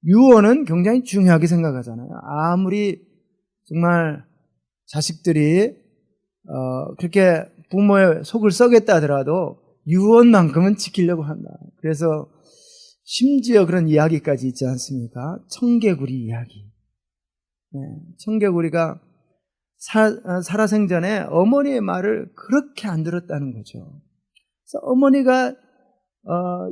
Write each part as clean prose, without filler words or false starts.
유언은 굉장히 중요하게 생각하잖아요. 아무리 정말 자식들이 그렇게 부모의 속을 썩였다 하더라도 유언만큼은 지키려고 한다. 그래서 심지어 그런 이야기까지 있지 않습니까? 청개구리 이야기. 네, 청개구리가 살아생전에 어머니의 말을 그렇게 안 들었다는 거죠. 그래서 어머니가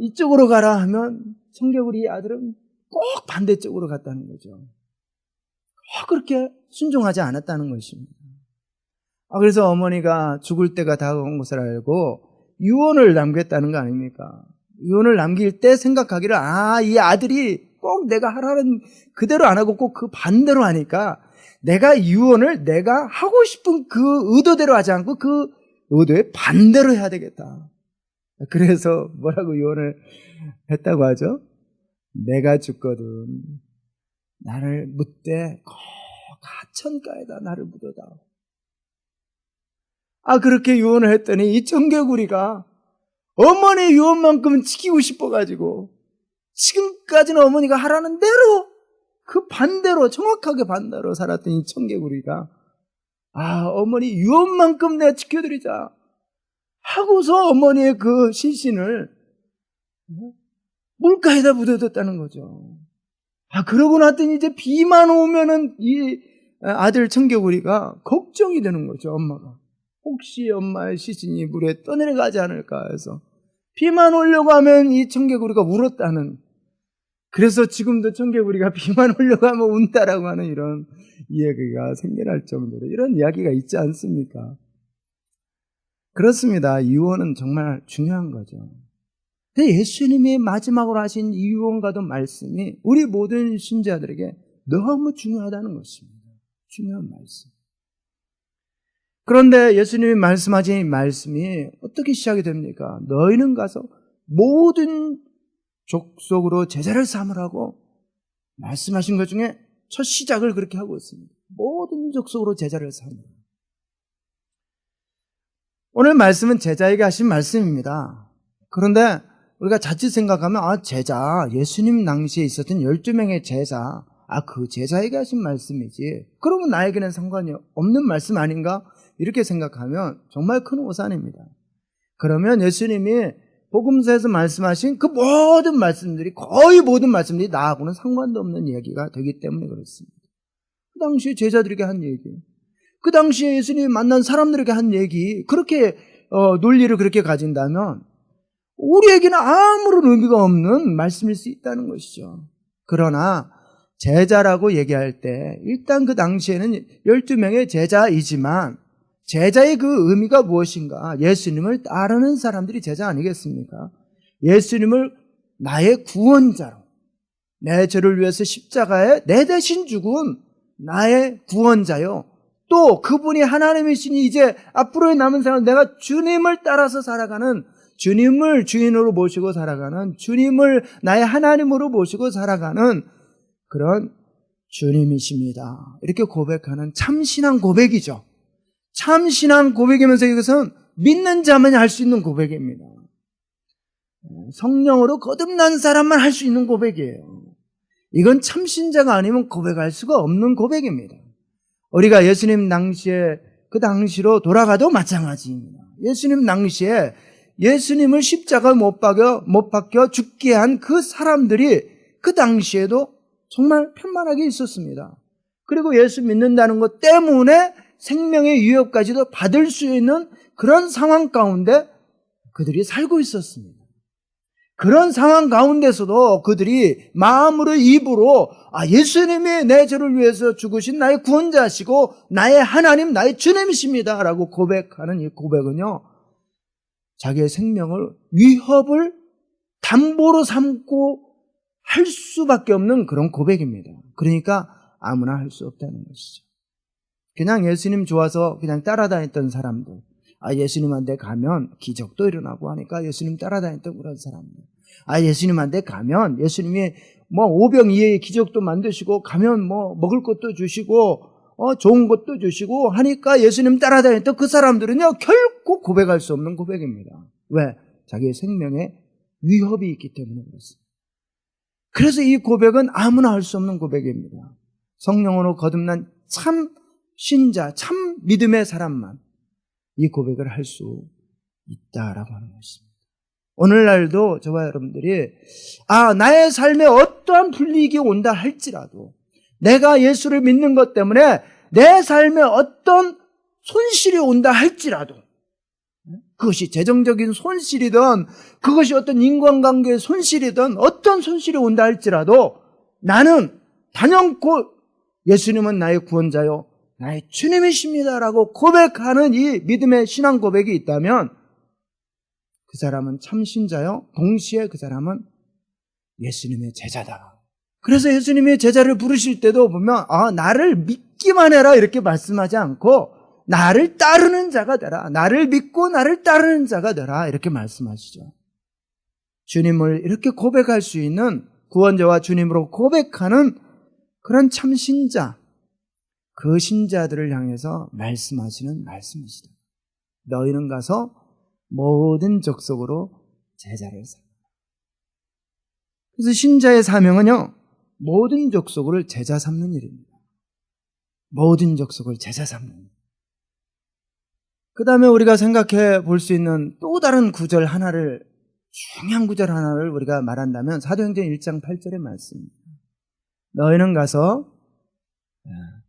이쪽으로 가라 하면 청개구리 아들은 꼭 반대쪽으로 갔다는 거죠. 꼭 그렇게 순종하지 않았다는 것입니다. 그래서 어머니가 죽을 때가 다가온 것을 알고 유언을 남겼다는 거 아닙니까? 유언을 남길 때 생각하기를 이 아들이 꼭 내가 하라는 그대로 안 하고 꼭 그 반대로 하니까 내가 유언을 내가 하고 싶은 그 의도대로 하지 않고 그 의도에 반대로 해야 되겠다. 그래서 뭐라고 유언을 했다고 하죠? 내가 죽거든 나를 묻되 꼭 하천가에다 나를 묻어다. 그렇게 유언을 했더니 이 청개구리가 어머니의 유언만큼은 지키고 싶어가지고 지금까지는 어머니가 하라는 대로 그 반대로 정확하게 반대로 살았던 이 청개구리가 어머니 유언만큼 내가 지켜드리자 하고서 어머니의 그 시신을 물가에다 묻어뒀다는 거죠. 그러고 났더니 이제 비만 오면은 이 아들 청개구리가 걱정이 되는 거죠. 엄마가 혹시 엄마의 시신이 물에 떠내려가지 않을까 해서 비만 오려고 하면 이 청개구리가 울었다는, 그래서 지금도 청개구리가 비만 오려고 하면 운다라고 하는 이런 이야기가 생겨날 정도로 이런 이야기가 있지 않습니까? 그렇습니다. 유언은 정말 중요한 거죠. 근데 예수님이 마지막으로 하신 이 유언과도 말씀이 우리 모든 신자들에게 너무 중요하다는 것입니다. 중요한 말씀. 그런데 예수님이 말씀하신 이 말씀이 어떻게 시작이 됩니까? 너희는 가서 모든 족속으로 제자를 삼으라고 말씀하신 것 중에 첫 시작을 그렇게 하고 있습니다. 모든 족속으로 제자를 삼으라. 오늘 말씀은 제자에게 하신 말씀입니다. 그런데 우리가 자칫 생각하면 제자, 예수님 당시에 있었던 12명의 제자, 그 제자에게 하신 말씀이지 그러면 나에게는 상관이 없는 말씀 아닌가? 이렇게 생각하면 정말 큰 오산입니다. 그러면 예수님이 복음서에서 말씀하신 그 모든 말씀들이, 거의 모든 말씀들이 나하고는 상관도 없는 이야기가 되기 때문에 그렇습니다. 그 당시에 제자들에게 한 얘기, 그 당시에 예수님이 만난 사람들에게 한 얘기, 그렇게 논리를 그렇게 가진다면 우리에게는 아무런 의미가 없는 말씀일 수 있다는 것이죠. 그러나 제자라고 얘기할 때 일단 그 당시에는 12명의 제자이지만 제자의 그 의미가 무엇인가? 예수님을 따르는 사람들이 제자 아니겠습니까? 예수님을 나의 구원자로, 내 죄를 위해서 십자가에 내 대신 죽은 나의 구원자요, 또 그분이 하나님이시니 이제 앞으로의 남은 생활 내가 주님을 따라서 살아가는, 주님을 주인으로 모시고 살아가는, 주님을 나의 하나님으로 모시고 살아가는 그런 주님이십니다. 이렇게 고백하는 참신한 고백이죠. 참신한 고백이면서 이것은 믿는 자만이 할 수 있는 고백입니다. 성령으로 거듭난 사람만 할 수 있는 고백이에요. 이건 참신자가 아니면 고백할 수가 없는 고백입니다. 우리가 예수님 당시에 그 당시로 돌아가도 마찬가지입니다. 예수님 당시에 예수님을 십자가 못 박혀 죽게 한 그 사람들이 그 당시에도 정말 편만하게 있었습니다. 그리고 예수 믿는다는 것 때문에 생명의 위협까지도 받을 수 있는 그런 상황 가운데 그들이 살고 있었습니다. 그런 상황 가운데서도 그들이 마음으로, 입으로 예수님이 내 죄를 위해서 죽으신 나의 구원자시고 나의 하나님, 나의 주님이십니다 라고 고백하는 이 고백은요, 자기의 생명을, 위협을 담보로 삼고 할 수밖에 없는 그런 고백입니다. 그러니까 아무나 할 수 없다는 것이죠. 그냥 예수님 좋아서 그냥 따라다녔던 사람들, 예수님한테 가면 기적도 일어나고 하니까 예수님 따라다녔던 그런 사람들, 예수님한테 가면 예수님이 오병이어의 기적도 만드시고 가면 먹을 것도 주시고 좋은 것도 주시고 하니까 예수님 따라다녔던 그 사람들은요, 결코 고백할 수 없는 고백입니다. 왜? 자기의 생명에 위협이 있기 때문에 그렇습니다. 그래서 이 고백은 아무나 할 수 없는 고백입니다. 성령으로 거듭난 참 신자, 참 믿음의 사람만 이 고백을 할 수 있다라고 하는 것입니다. 오늘날도 저와 여러분들이 나의 삶에 어떠한 불이익이 온다 할지라도 내가 예수를 믿는 것 때문에 내 삶에 어떤 손실이 온다 할지라도 그것이 재정적인 손실이든 그것이 어떤 인간관계의 손실이든 어떤 손실이 온다 할지라도 나는 단연코 예수님은 나의 구원자요 나의 주님이십니다라고 고백하는 이 믿음의 신앙 고백이 있다면 그 사람은 참 신자요 동시에 그 사람은 예수님의 제자다. 그래서 예수님의 제자를 부르실 때도 보면 나를 믿기만 해라 이렇게 말씀하지 않고 나를 따르는 자가 되라. 나를 믿고 나를 따르는 자가 되라. 이렇게 말씀하시죠. 주님을 이렇게 고백할 수 있는 구원자와 주님으로 고백하는 그런 참 신자, 그 신자들을 향해서 말씀하시는 말씀이시다. 너희는 가서 모든 족속으로 제자를 삼으라. 그래서 신자의 사명은요, 모든 족속을 제자 삼는 일입니다. 모든 족속을 제자 삼는 일. 그 다음에 우리가 생각해 볼 수 있는 또 다른 구절 하나를, 중요한 구절 하나를 우리가 말한다면 사도행전 1장 8절의 말씀입니다. 너희는 가서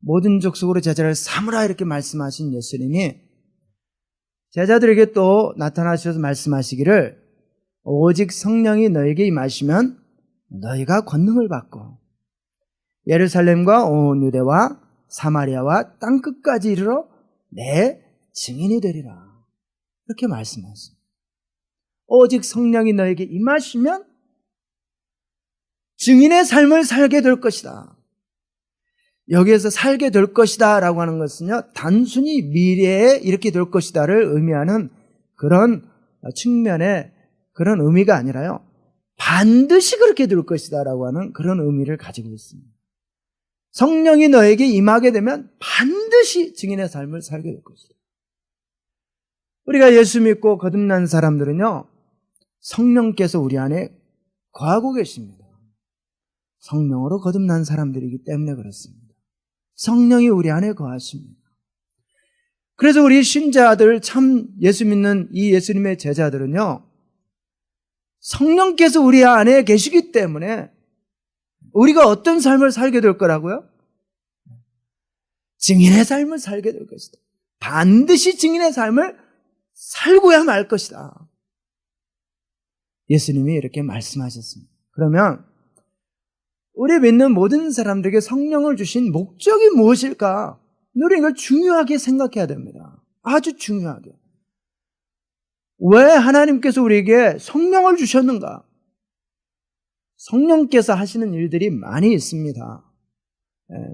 모든 족속으로 제자를 삼으라 이렇게 말씀하신 예수님이 제자들에게 또 나타나셔서 말씀하시기를 오직 성령이 너에게 임하시면 너희가 권능을 받고 예루살렘과 온 유대와 사마리아와 땅끝까지 이르러 내 증인이 되리라. 이렇게 말씀하십니다. 오직 성령이 너에게 임하시면 증인의 삶을 살게 될 것이다. 여기에서 살게 될 것이다 라고 하는 것은요, 단순히 미래에 이렇게 될 것이다를 의미하는 그런 측면의 그런 의미가 아니라요, 반드시 그렇게 될 것이다 라고 하는 그런 의미를 가지고 있습니다. 성령이 너에게 임하게 되면 반드시 증인의 삶을 살게 될 것이다. 우리가 예수 믿고 거듭난 사람들은요, 성령께서 우리 안에 거하고 계십니다. 성령으로 거듭난 사람들이기 때문에 그렇습니다. 성령이 우리 안에 거하십니다. 그래서 우리 신자들, 참 예수 믿는 이 예수님의 제자들은요, 성령께서 우리 안에 계시기 때문에 우리가 어떤 삶을 살게 될 거라고요? 증인의 삶을 살게 될 것이다. 반드시 증인의 삶을 살고야 말 것이다. 예수님이 이렇게 말씀하셨습니다. 그러면 우리 믿는 모든 사람들에게 성령을 주신 목적이 무엇일까? 우리는 이걸 중요하게 생각해야 됩니다. 아주 중요하게. 왜 하나님께서 우리에게 성령을 주셨는가? 성령께서 하시는 일들이 많이 있습니다.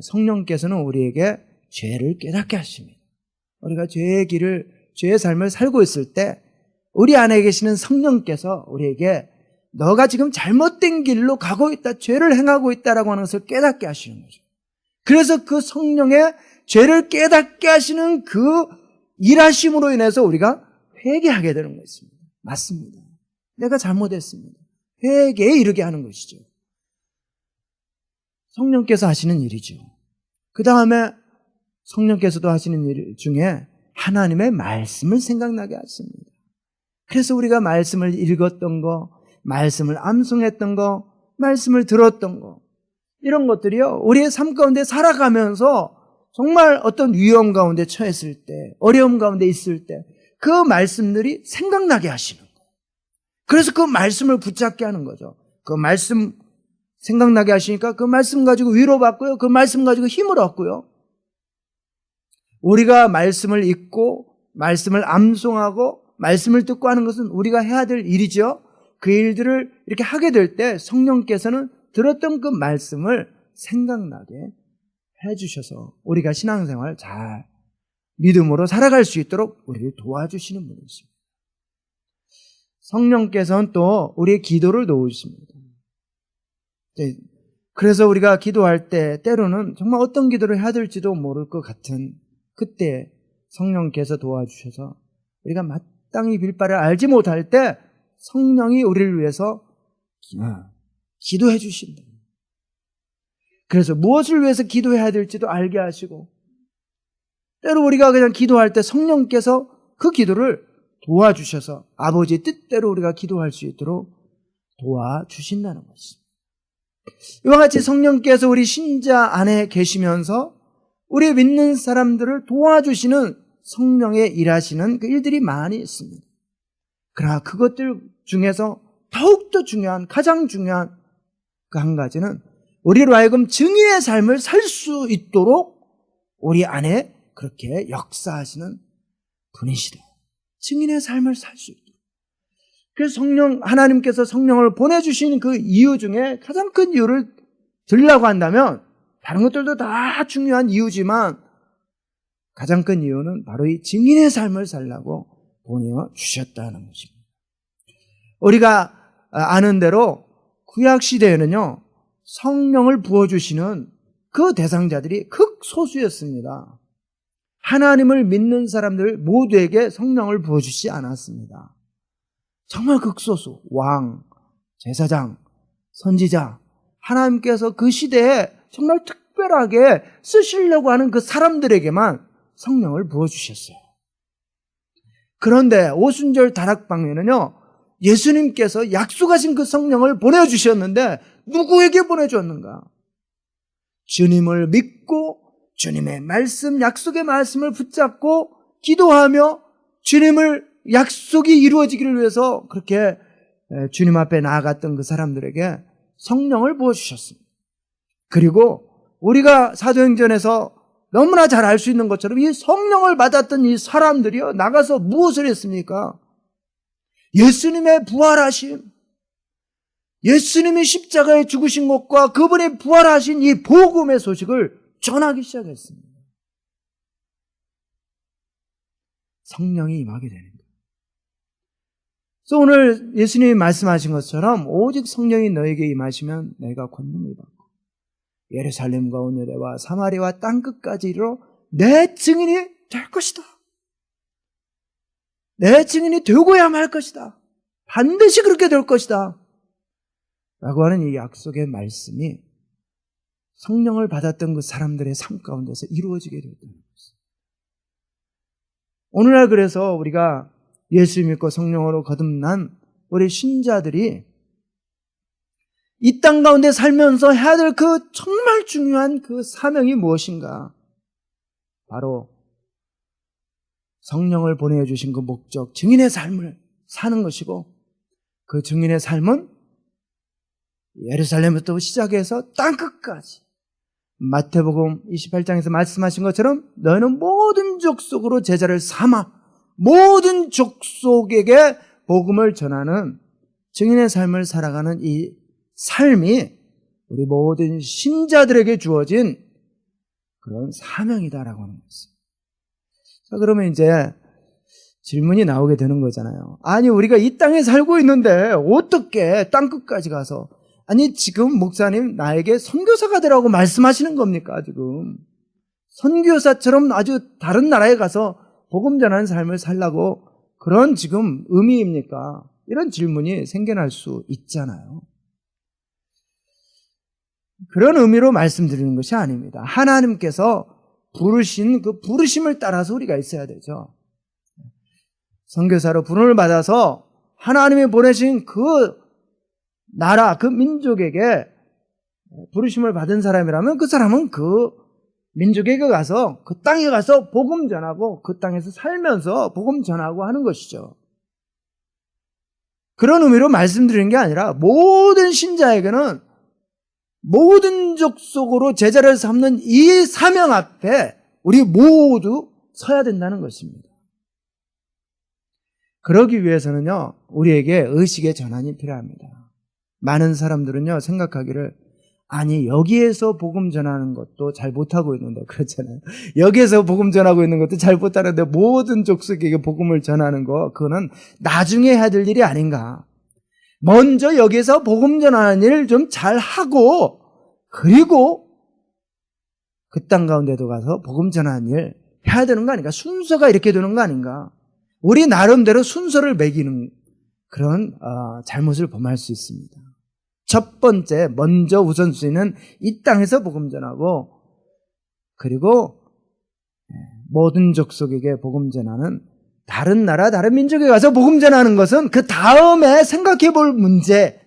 성령께서는 우리에게 죄를 깨닫게 하십니다. 우리가 죄의 삶을 살고 있을 때 우리 안에 계시는 성령께서 우리에게 너가 지금 잘못된 길로 가고 있다, 죄를 행하고 있다라고 하는 것을 깨닫게 하시는 거죠. 그래서 그 성령의 죄를 깨닫게 하시는 그 일하심으로 인해서 우리가 회개하게 되는 것입니다. 맞습니다. 내가 잘못했습니다. 회개에 이르게 하는 것이죠. 성령께서 하시는 일이죠. 그 다음에 성령께서도 하시는 일 중에 하나님의 말씀을 생각나게 하십니다. 그래서 우리가 말씀을 읽었던 거, 말씀을 암송했던 거, 말씀을 들었던 거, 이런 것들이요, 우리의 삶 가운데 살아가면서 정말 어떤 위험 가운데 처했을 때, 어려움 가운데 있을 때 그 말씀들이 생각나게 하시는 거예요. 그래서 그 말씀을 붙잡게 하는 거죠. 그 말씀 생각나게 하시니까 그 말씀 가지고 위로받고요, 그 말씀 가지고 힘을 얻고요. 우리가 말씀을 읽고 말씀을 암송하고 말씀을 듣고 하는 것은 우리가 해야 될 일이죠. 그 일들을 이렇게 하게 될 때 성령께서는 들었던 그 말씀을 생각나게 해주셔서 우리가 신앙생활 잘 믿음으로 살아갈 수 있도록 우리를 도와주시는 분이십니다. 성령께서는 또 우리의 기도를 도우십니다. 그래서 우리가 기도할 때 때로는 정말 어떤 기도를 해야 될지도 모를 것 같은 그때 성령께서 도와주셔서 우리가 마땅히 빌 바를 알지 못할 때 성령이 우리를 위해서 기도해 주신다. 그래서 무엇을 위해서 기도해야 될지도 알게 하시고, 때로 우리가 그냥 기도할 때 성령께서 그 기도를 도와주셔서 아버지의 뜻대로 우리가 기도할 수 있도록 도와주신다는 것입니다. 이와 같이 성령께서 우리 신자 안에 계시면서 우리 믿는 사람들을 도와주시는 성령의 일하시는 그 일들이 많이 있습니다. 그러나 그것들 중에서 더욱더 중요한, 가장 중요한 그 한 가지는 우리로 하여금 증인의 삶을 살 수 있도록 우리 안에 그렇게 역사하시는 분이시다. 증인의 삶을 살 수 있도록. 그래서 하나님께서 성령을 보내주신 그 이유 중에 가장 큰 이유를 들으려고 한다면, 다른 것들도 다 중요한 이유지만 가장 큰 이유는 바로 이 증인의 삶을 살라고 보내주셨다는 것입니다. 우리가 아는 대로 구약시대에는요, 성령을 부어주시는 그 대상자들이 극소수였습니다. 하나님을 믿는 사람들 모두에게 성령을 부어주시지 않았습니다. 정말 극소수, 왕, 제사장, 선지자, 하나님께서 그 시대에 정말 특별하게 쓰시려고 하는 그 사람들에게만 성령을 부어주셨어요. 그런데 오순절 다락방에는요, 예수님께서 약속하신 그 성령을 보내주셨는데 누구에게 보내주었는가? 주님을 믿고 주님의 말씀, 약속의 말씀을 붙잡고 기도하며 주님을 약속이 이루어지기를 위해서 그렇게 주님 앞에 나아갔던 그 사람들에게 성령을 부어주셨습니다. 그리고 우리가 사도행전에서 너무나 잘 알 수 있는 것처럼 이 성령을 받았던 이 사람들이요, 나가서 무엇을 했습니까? 예수님의 부활하심, 예수님이 십자가에 죽으신 것과 그분이 부활하신 이 복음의 소식을 전하기 시작했습니다. 성령이 임하게 되는 거예요. 그래서 오늘 예수님이 말씀하신 것처럼 오직 성령이 너에게 임하시면 내가 권능을 받고 예루살렘과 온 유대와 사마리아와 땅끝까지 이르러 내 증인이 될 것이다. 내 증인이 되고야만 할 것이다. 반드시 그렇게 될 것이다. 라고 하는 이 약속의 말씀이 성령을 받았던 그 사람들의 삶 가운데서 이루어지게 되었다는 것입니다. 오늘날 그래서 우리가 예수 믿고 성령으로 거듭난 우리 신자들이 이 땅 가운데 살면서 해야 될 그 정말 중요한 그 사명이 무엇인가? 바로 성령을 보내주신 그 목적, 증인의 삶을 사는 것이고, 그 증인의 삶은 예루살렘부터 시작해서 땅끝까지 마태복음 28장에서 말씀하신 것처럼 너희는 모든 족속으로 제자를 삼아 모든 족속에게 복음을 전하는 증인의 삶을 살아가는 이 삶이 우리 모든 신자들에게 주어진 그런 사명이다라고 하는 것입니다. 자, 그러면 이제 질문이 나오게 되는 거잖아요. 아니, 우리가 이 땅에 살고 있는데 어떻게 땅끝까지 가서, 아니, 지금 목사님 나에게 선교사가 되라고 말씀하시는 겁니까? 지금 선교사처럼 아주 다른 나라에 가서 복음 전하는 삶을 살라고 그런 지금 의미입니까? 이런 질문이 생겨날 수 있잖아요. 그런 의미로 말씀드리는 것이 아닙니다. 하나님께서 부르신 그 부르심을 따라서 우리가 있어야 되죠. 선교사로 부름을 받아서 하나님이 보내신 그 나라, 그 민족에게 부르심을 받은 사람이라면 그 사람은 그 민족에게 가서 그 땅에 가서 복음 전하고 그 땅에서 살면서 복음 전하고 하는 것이죠. 그런 의미로 말씀드리는 게 아니라 모든 신자에게는 모든 족속으로 제자를 삼는 이 사명 앞에 우리 모두 서야 된다는 것입니다. 그러기 위해서는요, 우리에게 의식의 전환이 필요합니다. 많은 사람들은요, 생각하기를, 아니, 여기에서 복음 전하는 것도 잘 못하고 있는데, 그렇잖아요. 여기에서 복음 전하고 있는 것도 잘 못하는데, 모든 족속에게 복음을 전하는 거, 그거는 나중에 해야 될 일이 아닌가. 먼저 여기에서 복음 전하는 일을 좀 잘 하고, 그리고 그 땅 가운데도 가서 복음 전하는 일 해야 되는 거 아닌가. 순서가 이렇게 되는 거 아닌가. 우리 나름대로 순서를 매기는 그런 잘못을 범할 수 있습니다. 첫 번째, 먼저 우선순위는 이 땅에서 복음 전하고, 그리고 모든 족속에게 복음 전하는, 다른 나라, 다른 민족에 가서 복음 전하는 것은 그 다음에 생각해 볼 문제.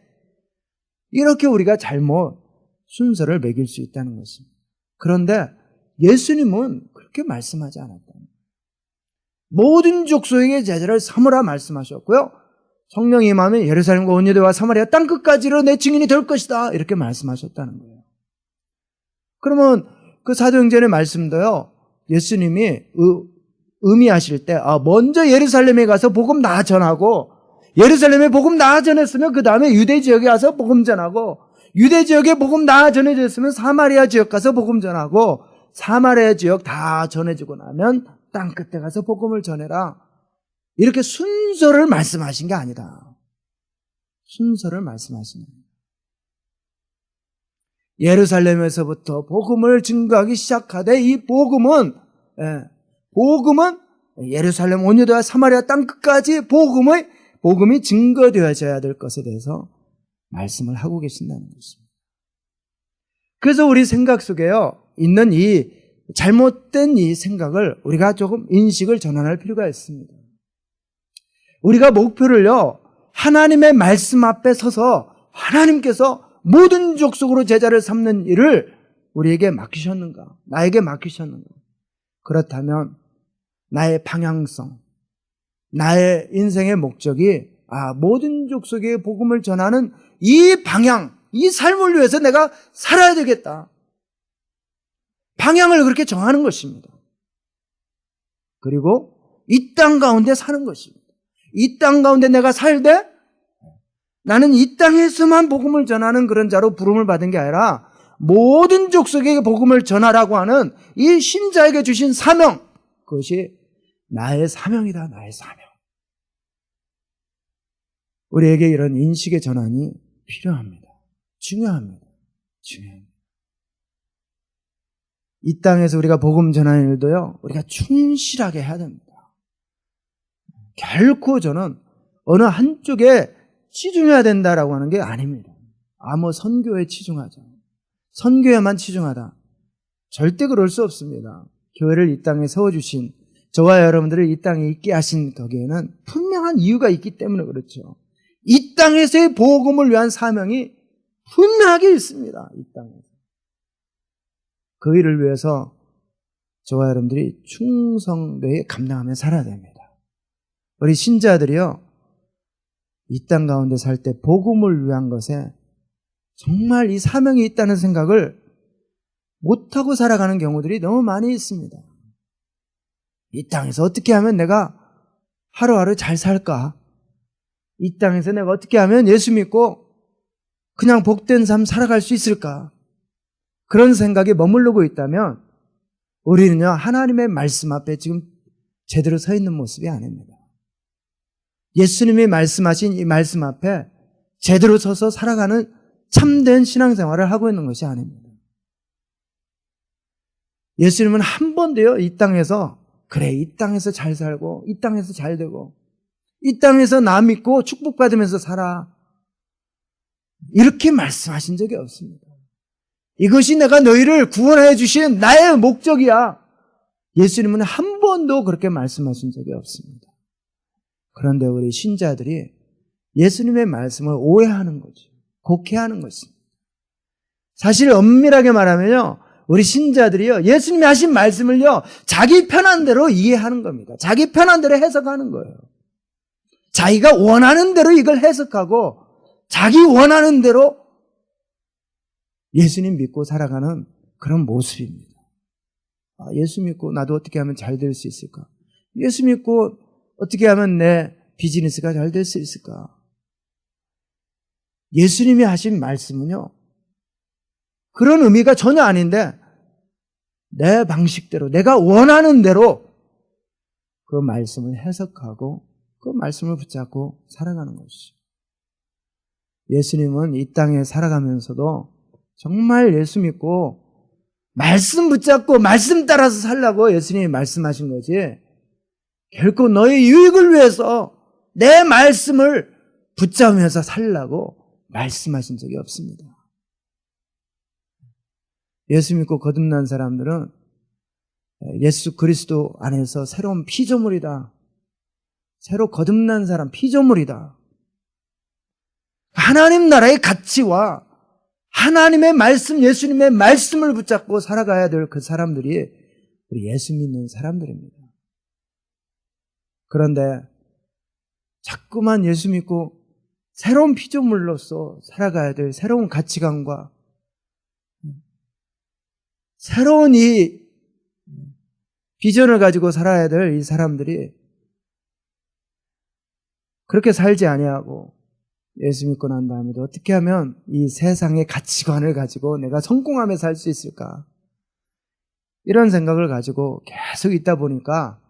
이렇게 우리가 잘못 순서를 매길 수 있다는 것입니다. 그런데 예수님은 그렇게 말씀하지 않았다. 모든 족속에게 제자를 삼으라 말씀하셨고요. 성령이 임하면 예루살렘과 온 유대와 사마리아 땅끝까지로 내 증인이 될 것이다. 이렇게 말씀하셨다는 거예요. 그러면 그 사도행전의 말씀도요, 예수님이 의미하실 때 먼저 예루살렘에 가서 복음 다 전하고, 예루살렘에 복음 다 전했으면 그 다음에 유대 지역에 가서 복음 전하고, 유대 지역에 복음 다 전해졌으면 사마리아 지역 가서 복음 전하고, 사마리아 지역 다 전해지고 나면 땅 끝에 가서 복음을 전해라. 이렇게 순서를 말씀하신 게 아니다. 순서를 말씀하신 거예요. 예루살렘에서부터 복음을 증거하기 시작하되 이 복음은 예루살렘 온 유대와 사마리아 땅 끝까지 복음이 증거되어져야 될 것에 대해서 말씀을 하고 계신다는 것입니다. 그래서 우리 생각 속에요 있는 이 잘못된 이 생각을 우리가 조금 인식을 전환할 필요가 있습니다. 우리가 목표를요, 하나님의 말씀 앞에 서서 하나님께서 모든 족속으로 제자를 삼는 일을 우리에게 맡기셨는가? 나에게 맡기셨는가? 그렇다면 나의 방향성, 나의 인생의 목적이 모든 족속에 복음을 전하는 이 방향, 이 삶을 위해서 내가 살아야 되겠다. 방향을 그렇게 정하는 것입니다. 그리고 이 땅 가운데 사는 것입니다. 이 땅 가운데 내가 살되 나는 이 땅에서만 복음을 전하는 그런 자로 부름을 받은 게 아니라 모든 족속에게 복음을 전하라고 하는 이 신자에게 주신 사명, 그것이 나의 사명이다. 나의 사명. 우리에게 이런 인식의 전환이 필요합니다. 중요합니다. 이 땅에서 우리가 복음 전하는 일도요, 우리가 충실하게 해야 됩니다. 결코 저는 어느 한쪽에 치중해야 된다라고 하는 게 아닙니다. 선교에 치중하자. 선교에만 치중하다. 절대 그럴 수 없습니다. 교회를 이 땅에 세워주신, 저와 여러분들을 이 땅에 있게 하신 거기에는 분명한 이유가 있기 때문에 그렇죠. 이 땅에서의 복음을 위한 사명이 분명하게 있습니다. 이 땅에서. 그 일을 위해서 저와 여러분들이 충성되게 감당하며 살아야 됩니다. 우리 신자들이요, 이 땅 가운데 살 때 복음을 위한 것에 정말 이 사명이 있다는 생각을 못하고 살아가는 경우들이 너무 많이 있습니다. 이 땅에서 어떻게 하면 내가 하루하루 잘 살까? 이 땅에서 내가 어떻게 하면 예수 믿고 그냥 복된 삶 살아갈 수 있을까? 그런 생각에 머무르고 있다면 우리는요, 하나님의 말씀 앞에 지금 제대로 서 있는 모습이 아닙니다. 예수님이 말씀하신 이 말씀 앞에 제대로 서서 살아가는 참된 신앙생활을 하고 있는 것이 아닙니다. 예수님은 한 번도요, 이 땅에서 이 땅에서 잘 살고 이 땅에서 잘 되고 이 땅에서 나 믿고 축복받으면서 살아, 이렇게 말씀하신 적이 없습니다. 이것이 내가 너희를 구원해 주신 나의 목적이야. 예수님은 한 번도 그렇게 말씀하신 적이 없습니다. 그런데 우리 신자들이 예수님의 말씀을 오해하는 거죠. 곡해하는 것입니다. 사실 엄밀하게 말하면요, 우리 신자들이요, 예수님이 하신 말씀을요, 자기 편한 대로 이해하는 겁니다. 자기 편한 대로 해석하는 거예요. 자기가 원하는 대로 이걸 해석하고 자기 원하는 대로 예수님 믿고 살아가는 그런 모습입니다. 예수 믿고 나도 어떻게 하면 잘 될 수 있을까? 예수 믿고 어떻게 하면 내 비즈니스가 잘 될 수 있을까? 예수님이 하신 말씀은요, 그런 의미가 전혀 아닌데 내 방식대로, 내가 원하는 대로 그 말씀을 해석하고 그 말씀을 붙잡고 살아가는 것이죠. 예수님은 이 땅에 살아가면서도 정말 예수 믿고 말씀 붙잡고 말씀 따라서 살라고 예수님이 말씀하신 거지, 결코 너의 유익을 위해서 내 말씀을 붙잡으면서 살라고 말씀하신 적이 없습니다. 예수 믿고 거듭난 사람들은 예수 그리스도 안에서 새로운 피조물이다. 새로 거듭난 사람 피조물이다. 하나님 나라의 가치와 하나님의 말씀, 예수님의 말씀을 붙잡고 살아가야 될 그 사람들이 우리 예수 믿는 사람들입니다. 그런데 자꾸만 예수 믿고 새로운 피조물로서 살아가야 될 새로운 가치관과 새로운 이 비전을 가지고 살아야 될 이 사람들이 그렇게 살지 아니하고 예수 믿고 난 다음에도 어떻게 하면 이 세상의 가치관을 가지고 내가 성공하며 살 수 있을까? 이런 생각을 가지고 계속 있다 보니까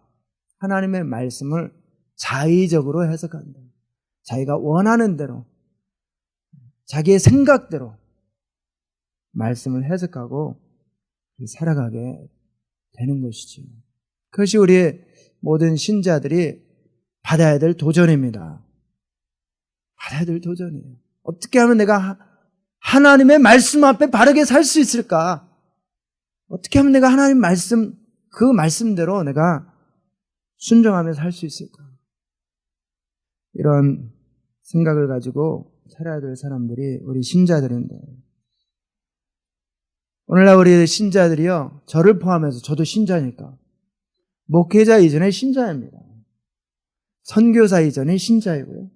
하나님의 말씀을 자의적으로 해석한다. 자기가 원하는 대로, 자기의 생각대로 말씀을 해석하고 살아가게 되는 것이죠. 그것이 우리 모든 신자들이 받아야 될 도전입니다. 받아야 될 도전이에요. 어떻게 하면 내가 하나님의 말씀 앞에 바르게 살 수 있을까? 어떻게 하면 내가 하나님 말씀, 그 말씀대로 내가 순종하며 살 수 있을까? 이런 생각을 가지고 살아야 될 사람들이 우리 신자들인데, 오늘날 우리 신자들이요, 저를 포함해서 저도 신자니까 목회자 이전에 신자입니다. 선교사 이전에 신자이고요.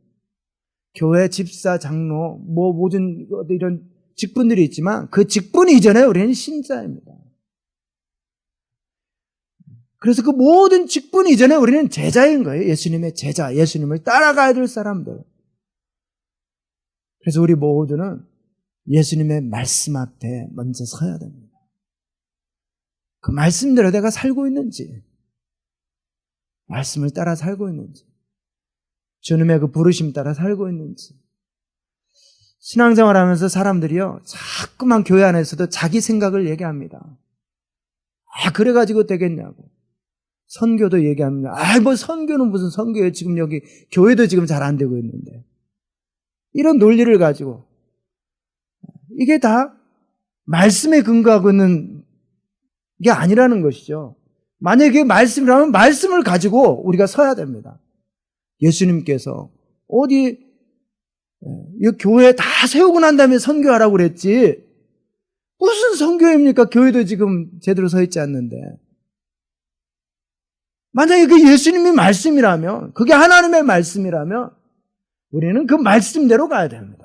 교회 집사, 장로, 모든 이런 직분들이 있지만 그 직분 이전에 우리는 신자입니다. 그래서 그 모든 직분 이전에 우리는 제자인 거예요. 예수님의 제자, 예수님을 따라가야 될 사람들. 그래서 우리 모두는 예수님의 말씀 앞에 먼저 서야 됩니다. 그 말씀대로 내가 살고 있는지, 말씀을 따라 살고 있는지, 주님의 그 부르심 따라 살고 있는지. 신앙생활 하면서 사람들이요, 자꾸만 교회 안에서도 자기 생각을 얘기합니다. 그래가지고 되겠냐고. 선교도 얘기합니다. 뭐 선교는 무슨 선교예요. 지금 여기 교회도 지금 잘 안 되고 있는데. 이런 논리를 가지고. 이게 다 말씀에 근거하고 있는 게 아니라는 것이죠. 만약에 말씀이라면 말씀을 가지고 우리가 서야 됩니다. 예수님께서 어디 이 교회 다 세우고 난 다음에 선교하라고 그랬지, 무슨 선교입니까? 교회도 지금 제대로 서 있지 않는데. 만약에 그 예수님의 말씀이라면, 그게 하나님의 말씀이라면 우리는 그 말씀대로 가야 됩니다.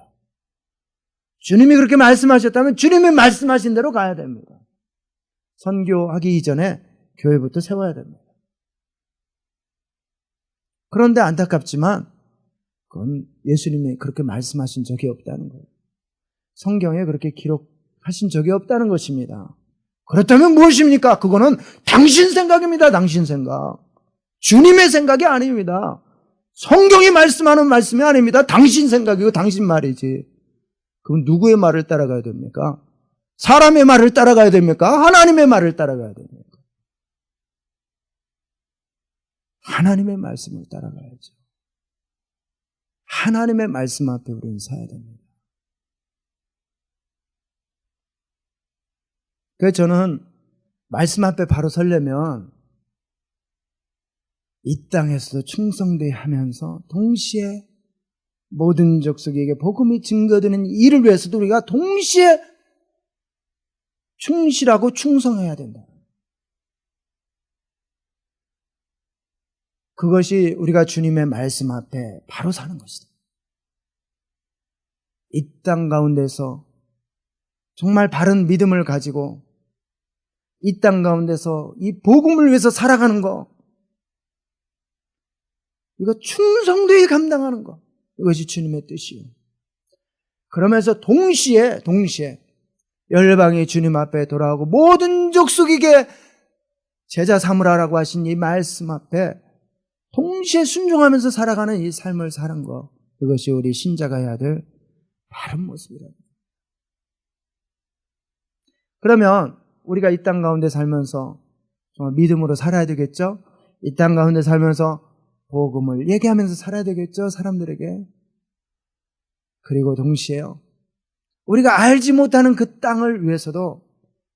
주님이 그렇게 말씀하셨다면 주님이 말씀하신 대로 가야 됩니다. 선교하기 이전에 교회부터 세워야 됩니다. 그런데 안타깝지만 그건 예수님이 그렇게 말씀하신 적이 없다는 거예요. 성경에 그렇게 기록하신 적이 없다는 것입니다. 그렇다면 무엇입니까? 그거는 당신 생각입니다. 당신 생각. 주님의 생각이 아닙니다. 성경이 말씀하는 말씀이 아닙니다. 당신 생각이고 당신 말이지. 그럼 누구의 말을 따라가야 됩니까? 사람의 말을 따라가야 됩니까? 하나님의 말을 따라가야 됩니까? 하나님의 말씀을 따라가야죠. 하나님의 말씀 앞에 우리는 서야 됩니다. 그래서 저는 말씀 앞에 바로 서려면 이 땅에서도 충성되게 하면서 동시에 모든 족속에게 복음이 증거되는 일을 위해서도 우리가 동시에 충실하고 충성해야 된다. 그것이 우리가 주님의 말씀 앞에 바로 사는 것이다. 이 땅 가운데서 정말 바른 믿음을 가지고 이 땅 가운데서 이 복음을 위해서 살아가는 거, 이거 충성되게 감당하는 거, 이것이 주님의 뜻이에요. 그러면서 동시에 열방이 주님 앞에 돌아오고 모든 족속에게 제자 삼으라라고 하신 이 말씀 앞에 동시에 순종하면서 살아가는 이 삶을 사는 거, 이것이 우리 신자가 해야 될 바른 모습이랍니다. 그러면 우리가 이 땅 가운데 살면서 정말 믿음으로 살아야 되겠죠? 이 땅 가운데 살면서 복음을 얘기하면서 살아야 되겠죠? 사람들에게. 그리고 동시에요, 우리가 알지 못하는 그 땅을 위해서도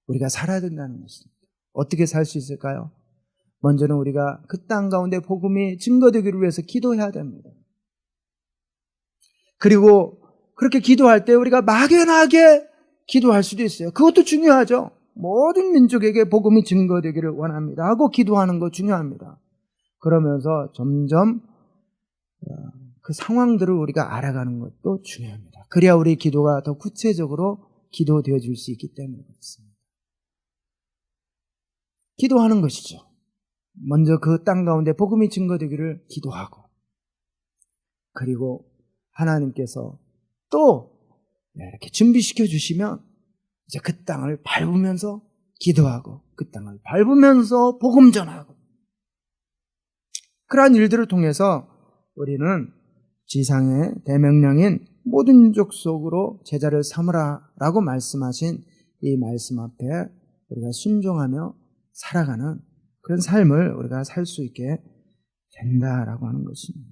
우리가 살아야 된다는 것입니다. 어떻게 살 수 있을까요? 먼저는 우리가 그 땅 가운데 복음이 증거되기를 위해서 기도해야 됩니다. 그리고 그렇게 기도할 때 우리가 막연하게 기도할 수도 있어요. 그것도 중요하죠. 모든 민족에게 복음이 증거되기를 원합니다 하고 기도하는 거 중요합니다. 그러면서 점점 그 상황들을 우리가 알아가는 것도 중요합니다. 그래야 우리 기도가 더 구체적으로 기도되어질 수 있기 때문에 그렇습니다. 기도하는 것이죠. 먼저 그 땅 가운데 복음이 증거되기를 기도하고, 그리고 하나님께서 또 이렇게 준비시켜 주시면 이제 그 땅을 밟으면서 기도하고, 그 땅을 밟으면서 복음 전하고, 그러한 일들을 통해서 우리는 지상의 대명령인 모든 민족 속으로 제자를 삼으라라고 말씀하신 이 말씀 앞에 우리가 순종하며 살아가는 그런 삶을 우리가 살 수 있게 된다라고 하는 것입니다.